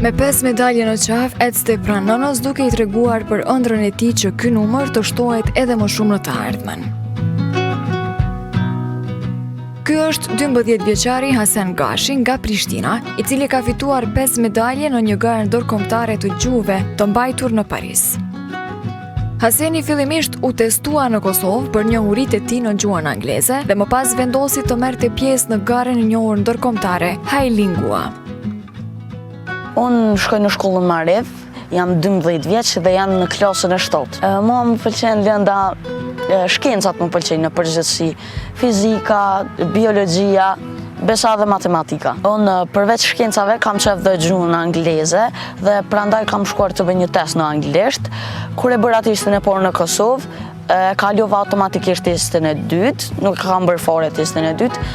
Me 5 medalje në qafë, ecte pranë nënës duke i treguar për ëndrrën e tij që ky numër të shtohet edhe më shumë në të ardhmen. Ky është 12 vjeçari Hasen Gashi nga Prishtina, i cili ka fituar 5 medalje në një garë ndërkombëtare të gjuhëve të mbajtur në Paris. Haseni fillimisht u testua në Kosovë për njohuritë e tij në gjuhën angleze dhe më pas vendosi të merrte pjesë në garën e njohur ndërkombëtare High Lingua. Unë shkoj në shkollën Marev, jam 12 vjeç dhe jam në klasën e 7. Mua më pëlqen lënda, shkencat më pëlqejnë në përgjithësi, fizika, biologjia, besa dhe matematika. Unë përveç shkencave kam qef dhe gjuhën angleze dhe prandaj kam shkuar të bëj një test në anglisht. Kur e bëra testin e parë në Kosovë, kalova automatikisht testin e dytë, nuk kam bërë fare testin e dytë,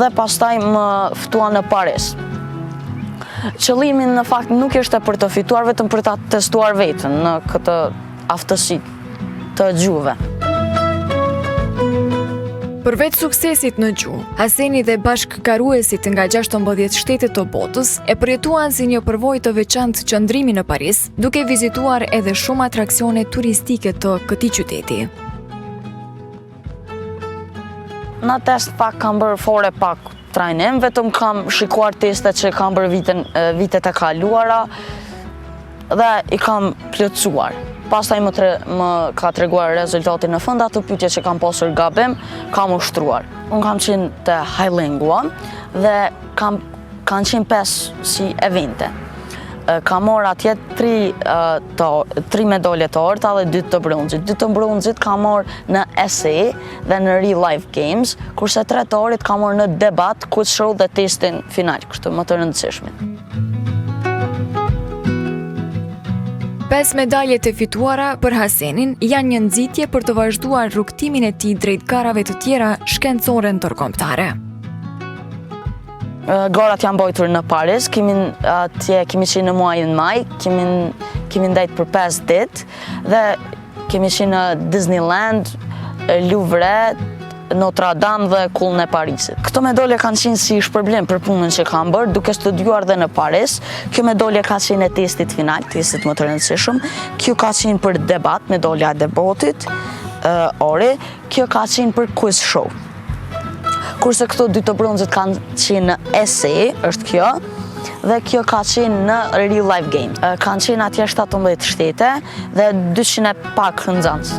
dhe pastaj më ftua në Paris. Qëllimi në fakt nuk ishte për të fituar, vetëm për ta testuar veten në këtë aftësi të gjuhëve. Përveç suksesit në gjuhë, Haseni dhe bashkëkaruesit nga 16 shtete të botës e përjetuan si një përvojë të veçantë qëndrimi në Paris, duke vizituar edhe shumë atraksione turistike të këtij qyteti. Në test pak kam bërë fare pak trajnim, vetëm kam shikuar testet që kam bërë vitet e kaluara dhe i kam plotësuar. Pastaj më ka treguar rezultatin në fund, ato pyetje që kam pasur gabim, kam ushtruar. Unë kam qenë te High Lingua dhe kanë qenë 5 si evente. Kam marrë atje 3 medalje të arta dhe 2 të bronzit. 2 të bronzit kam marrë në essay dhe në real life games, kurse 3 të arit kam marrë në debat, quiz show dhe testin final, kështu më të rëndësishmit. 5 medaljet e fituara për Hasenin janë një nxitje për të vazhduar rrugtimin e tij drejt garave të tjera shkencore ndërkombëtare. Garat janë bajtur në Paris, kemi qenë në muajin maj, kemi ndajt për 5 ditë dhe kemi qenë në Disneyland, Louvre, Notre Dame dhe kullën e Parisit. Këto medalje kanë qenë si shpërblim për punën që kam bërë, duke studiuar dhe në Paris. Kjo medalje ka qenë e testit final, testit më të rëndësishëm. Kjo ka qenë për debat, medalja e debatit, kjo ka qenë për quiz show. Kurse këto 2 të bronzit kanë qenë në essay, është kjo, dhe kjo ka qenë në real life game. Kanë qenë atje 17 shtete dhe 200 e pak nxënës.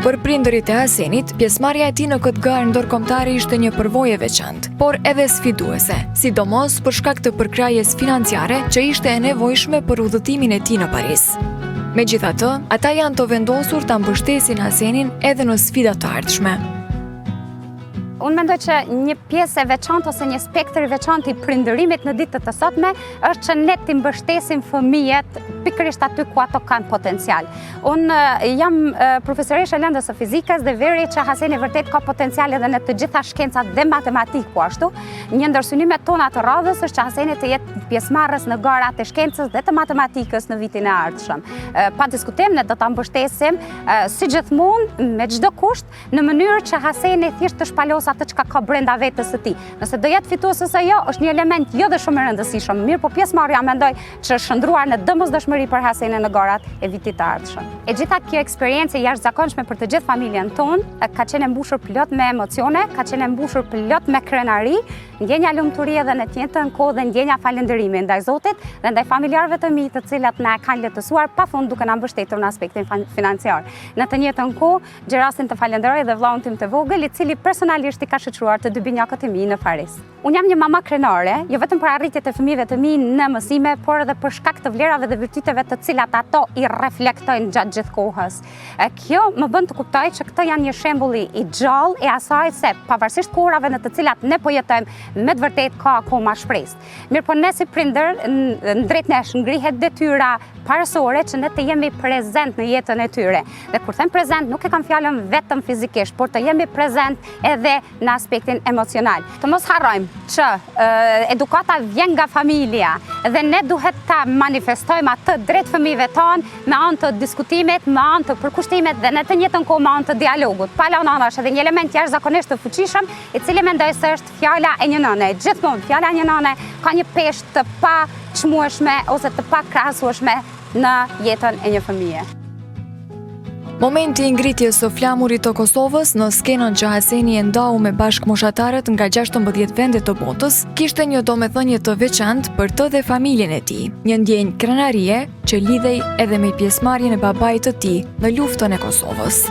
Për prindërit e Hasenit, pjesëmarrja e tij në këtë garë ndërkombëtare ishte një përvojë e veçantë, por edhe sfiduese, sidomos për shkak të përkrajes financiare që ishte e nevojshme për udhëtimin e tij në Paris. Megjithatë, ata janë të vendosur ta mbështesin Hasenin edhe në sfidat të ardhshme. Unë mendoj që një pjesë e veçantë ose një spektër i veçantë i prindërimit në ditët të sotme është që ne t'i mbështesim fëmijët pikërisht aty ku ato kanë potencial. Unë jam profesoresha e lëndës së fizikës dhe veri që Haseni vërtet ka potencial edhe në të gjitha shkencat dhe matematikë po ashtu. Një ndër synimet tona të radhës është që Haseni të jetë pjesëmarrës në garat e shkencës dhe të matematikës në vitin e ardhshëm. Pa diskutim ne do ta mbështesim si gjithmonë me çdo kusht në mënyrë që Haseni thjesht të shpalos atë që ka brenda vetës së tij. Nëse do jetë fitues ose jo, është një element jo dhe shumë i rëndësishëm. Mirë, po pjesëmarrja mendoj që është shndruar në domosdoshmëri për Hasenin në garat e vitit të ardhshëm. E gjitha kjo eksperiencë e jashtëzakonshme për të gjithë familjen tonë ka qenë e mbushur plot me emocione, ka qenë e mbushur plot me krenari, ndjenja lumturie dhe në të njëjtën kohë dhe ndjenja falënderimi ndaj Zotit dhe ndaj familjarëve të mi të cilat na kanë lehtësuar pafund duke na mbështetur në aspektin financiar. Në të njëjtën kohë, gjerasin të falenderoj dhe vllaun tim të vogël, i cili personalisht i ka shoqëruar të 2 binjakët e mi në Paris. Unë jam një mama krenare, jo vetëm për arritjet e fëmijëve të mi në mësime, por edhe për shkak të vlerave dhe virtyteve të cilat ato i reflektojnë gjatë gjithë kohës. Kjo më bën të kuptoj që këto janë një shembull i gjallë e asaj se pavarësisht kohërave në të cilat ne po jetojmë, me të vërtet ka akoma shpresë. Mirë, po ne si prindër drejt nesh ngrihet detyra parësore që ne të jemi prezent në jetën e tyre. Dhe kur them prezent, nuk e kam fjalën vetëm fizikisht, por të jemi prezent edhe në aspektin emocional. Të mos harrojmë që edukata vjen nga familja dhe ne duhet ta manifestojmë atë të drejtë fëmijëve tanë, me anë të diskutimit, me anë të përkushtimit dhe në të njëjtën kohë me anë të dialogut. Pala nëna është edhe një element jashtëzakonisht të fuqishëm, i cili mendoj se është fjala e një nëne. Gjithmonë fjala e një nëne ka një peshë të pa çmueshme ose të pa krahasueshme në jetën e një fëmije. Momenti i ngritjes së flamurit të Kosovës në skenën që Haseni e ndau me bashkëmoshatarët nga 16 vende të botës, kishte një domethënie të veçantë për të dhe familjen e tij, një ndjenjë krenarie që lidhej edhe me pjesëmarrjen e babait të tij në luftën e Kosovës.